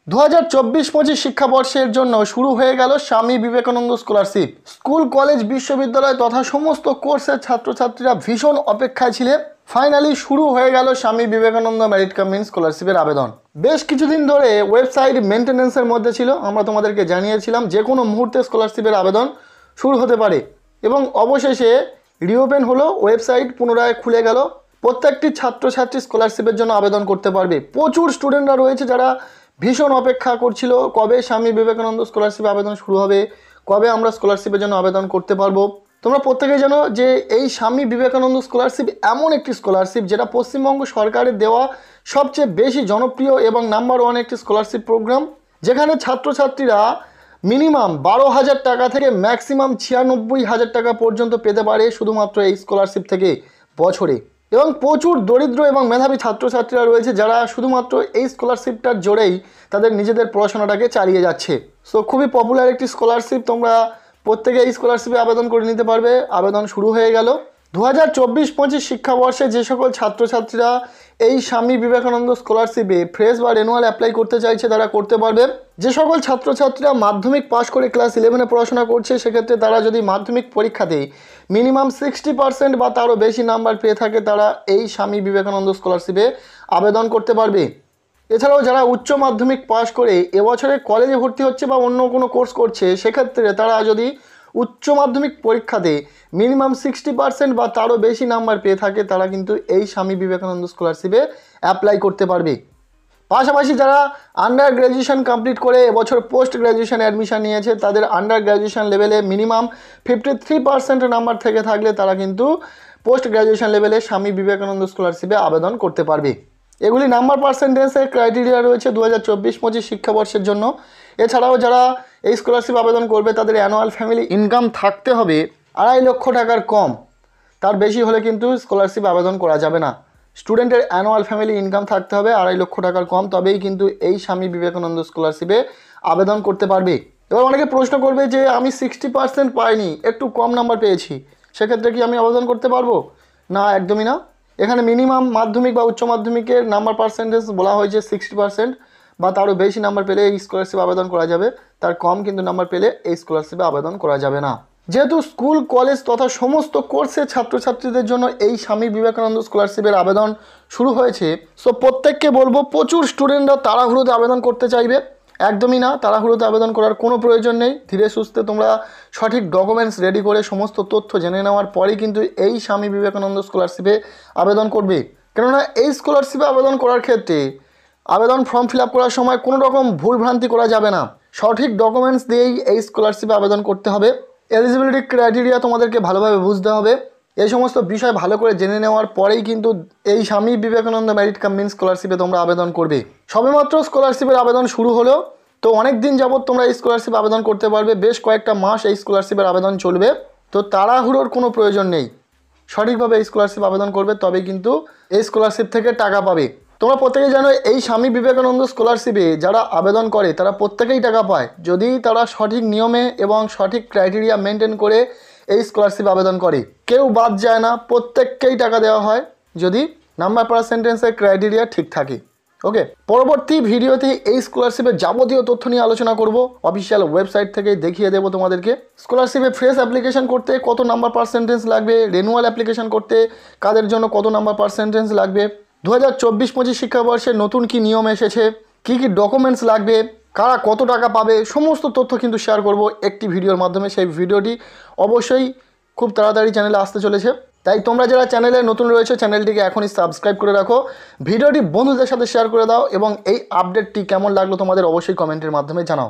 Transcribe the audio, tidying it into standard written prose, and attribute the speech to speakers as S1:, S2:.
S1: 2024-25 শিক্ষাবর্ষের জন্য শুরু হয়ে গেল Swami Vivekananda scholarship. School, college, বিশ্ববিদ্যালয় তথা সমস্ত কোর্সের ছাত্রছাত্রীরা ভীষণ অপেক্ষায় ছিলেন। ফাইনালি শুরু হয়ে গেল Swami Vivekananda merit cum means স্কলারশিপের আবেদন। বেশ কিছুদিন ধরে ওয়েবসাইট মেনটেন্যান্সের মধ্যে ছিল। আমরা তোমাদেরকে জানিয়েছিলাম যে কোনো মুহূর্তে স্কলারশিপের আবেদন শুরু হতে পারে এবং অবশেষে রিওপেন হলো, ওয়েবসাইট পুনরায় খুলে গেল। প্রত্যেকটি ছাত্রছাত্রী স্কলারশিপের জন্য আবেদন করতে পারবে। প্রচুর স্টুডেন্টরা রয়েছে যারা ভীষণ অপেক্ষা করছিল কবে স্বামী বিবেকানন্দ স্কলারশিপ আবেদন শুরু হবে, কবে আমরা স্কলারশিপের জন্য আবেদন করতে পারবো। তোমরা প্রত্যেকেই জানো যে এই স্বামী বিবেকানন্দ স্কলারশিপ এমন একটি স্কলারশিপ যেটা পশ্চিমবঙ্গ সরকারের দেওয়া সবচেয়ে বেশি জনপ্রিয় এবং নাম্বার 1 একটি স্কলারশিপ প্রোগ্রাম, যেখানে ছাত্রছাত্রীরা মিনিমাম 12,000 টাকা থেকে ম্যাক্সিমাম 96,000 টাকা পর্যন্ত পেতে পারে শুধুমাত্র এই স্কলারশিপ থেকে বছরে। এবং প্রচুর দরিদ্র এবং মেধাবী ছাত্রছাত্রীরা রয়েছে যারা শুধুমাত্র এই স্কলারশিপটার জোরেই তাদের নিজেদের পড়াশোনাটাকে চালিয়ে যাচ্ছে। সো খুবই পপুলার একটি স্কলারশিপ, তোমরা প্রত্যেকে এই স্কলারশিপে আবেদন করে নিতে পারবে। আবেদন শুরু হয়ে গেল। 2024-25 শিক্ষাবর্ষে যে সকল ছাত্রছাত্রীরা এই স্বামী বিবেকানন্দ স্কলারশিপে ফ্রেশ বা রেনুয়াল অ্যাপ্লাই করতে চাইছে তারা করতে পারবে। যে সকল ছাত্রছাত্রীরা মাধ্যমিক পাশ করে ক্লাস 11-এ পড়াশোনা করছে, সেক্ষেত্রে তারা যদি মাধ্যমিক পরীক্ষাতে মিনিমাম 60% বা তারও বেশি নাম্বার পেয়ে থাকে তারা এই স্বামী বিবেকানন্দ স্কলারশিপে আবেদন করতে পারবে। এছাড়াও যারা উচ্চ মাধ্যমিক পাশ করে এবছরে কলেজে ভর্তি হচ্ছে বা অন্য কোনো কোর্স করছে, সেক্ষেত্রে তারা যদি উচ্চ মাধ্যমিক পরীক্ষাতে মিনিমাম 60% বা তারও বেশি নাম্বার পেয়ে থাকে তারা কিন্তু এই স্বামী বিবেকানন্দ স্কলারশিপে অ্যাপ্লাই করতে পারবে। পাশাপাশি যারা আন্ডার গ্র্যাজুয়েশন কমপ্লিট করে এবছর পোস্ট গ্র্যাজুয়েশন অ্যাডমিশন নিয়েছে, তাদের আন্ডার গ্র্যাজুয়েশন লেভেলে মিনিমাম 53% নাম্বার থেকে থাকলে তারা কিন্তু পোস্ট গ্র্যাজুয়েশন লেভেলে স্বামী বিবেকানন্দ স্কলারশিপে আবেদন করতে পারবে। এগুলি নাম্বার পার্সেন্টেজের ক্রাইটেরিয়া রয়েছে 2024-25 শিক্ষাবর্ষের জন্য। এছাড়াও যারা এই স্কলারশিপ আবেদন করবে তাদের অ্যানুয়াল ফ্যামিলি ইনকাম থাকতে হবে 2.5 লক্ষ টাকার কম, তার বেশি হলে কিন্তু স্কলারশিপ আবেদন করা যাবে না। স্টুডেন্টের অ্যানুয়াল ফ্যামিলি ইনকাম থাকতে হবে 2.5 লক্ষ টাকার কম, তবেই কিন্তু এই স্বামী বিবেকানন্দ স্কলারশিপে আবেদন করতে পারবে। এবার অনেকে প্রশ্ন করবে যে আমি 60% পাইনি, একটু কম নাম্বার পেয়েছি, সেক্ষেত্রে কি আমি আবেদন করতে পারবো? না, একদমই না। এখানে মিনিমাম মাধ্যমিক বা উচ্চ মাধ্যমিকের নাম্বার পার্সেন্টেজ বলা হয়েছে 60% বা তারও বেশি নাম্বার পেলে এই স্কলারশিপ আবেদন করা যাবে, তার কম কিন্তু নাম্বার পেলে এই স্কলারশিপে আবেদন করা যাবে না। যেহেতু স্কুল, কলেজ তথা সমস্ত কোর্সের ছাত্রছাত্রীদের জন্য এই স্বামী বিবেকানন্দ স্কলারশিপের আবেদন শুরু হয়েছে, সো প্রত্যেককে বলবো প্রচুর স্টুডেন্টরা তাড়াহুড়োতে আবেদন করতে চাইবে। একদমই না, তাড়াহুড়োতে আবেদন করার কোনো প্রয়োজন নেই। ধীরে সুস্থে তোমরা সঠিক ডকুমেন্টস রেডি করে সমস্ত তথ্য জেনে নেওয়ার পরেই কিন্তু এই স্বামী বিবেকানন্দ স্কলারশিপে আবেদন করবে। কেননা এই স্কলারশিপে আবেদন করার ক্ষেত্রে আবেদন ফর্ম ফিল আপ করার সময় কোনো রকম ভুলভ্রান্তি করা যাবে না। সঠিক ডকুমেন্টস দিয়েই এই স্কলারশিপে আবেদন করতে হবে। এলিজিবিলিটি ক্রাইটেরিয়া তোমাদেরকে ভালোভাবে বুঝতে হবে। এই সমস্ত বিষয় ভালো করে জেনে নেওয়ার পরেই কিন্তু এই Swami Vivekananda merit cum means স্কলারশিপে তোমরা আবেদন করবে। সবেমাত্র স্কলারশিপের আবেদন শুরু হলো, তো অনেক দিন যাবত তোমরা এই স্কলারশিপ আবেদন করতে পারবে। বেশ কয়েকটা মাস এই স্কলারশিপের আবেদন চলবে, তো তাড়াহুড়োর কোনো প্রয়োজন নেই। সঠিকভাবে এই স্কলারশিপ আবেদন করবে, তবেই কিন্তু এই স্কলারশিপ থেকে টাকা পাবে। তোমরা প্রত্যেকেই জানো এই স্বামী বিবেকানন্দ স্কলারশিপে যারা আবেদন করে তারা প্রত্যেকেই টাকা পায়, যদি তারা সঠিক নিয়মে এবং সঠিক ক্রাইটেরিয়া মেনটেন করে এই স্কলারশিপ আবেদন করে। কেউ বাদ যায় না, প্রত্যেককেই টাকা দেওয়া হয় যদি নাম্বার পার্সেন্টেজের ক্রাইটেরিয়া ঠিক থাকে। ওকে, পরবর্তী ভিডিওতে এই স্কলারশিপের যাবতীয় তথ্য নিয়ে আলোচনা করব। অফিসিয়াল ওয়েবসাইট থেকে দেখিয়ে দেবো তোমাদেরকে স্কলারশিপে ফ্রেশ অ্যাপ্লিকেশন করতে কত নাম্বার পার্সেন্টেজ লাগবে, রেনুয়াল অ্যাপ্লিকেশন করতে কাদের জন্য কত নাম্বার পার্সেন্টেজ লাগবে, 2024-25 শিক্ষাবর্ষে নতুন কি নিয়ম এসেছে, কি কি ডকুমেন্টস লাগবে, কারা কত টাকা পাবে, সমস্ত তথ্য কিন্তু শেয়ার করব একটি ভিডিওর মাধ্যমে। সেই ভিডিওটি অবশ্যই খুব তাড়াতাড়ি চ্যানেলে আসতে চলেছে, তাই তোমরা যারা চ্যানেলে নতুন রয়েছে চ্যানেলটিকে এখনই সাবস্ক্রাইব করে রাখো, ভিডিওটি বন্ধুদের সাথে শেয়ার করে দাও এবং এই আপডেটটি কেমন লাগলো তোমাদের অবশ্যই কমেন্টের মাধ্যমে জানাও।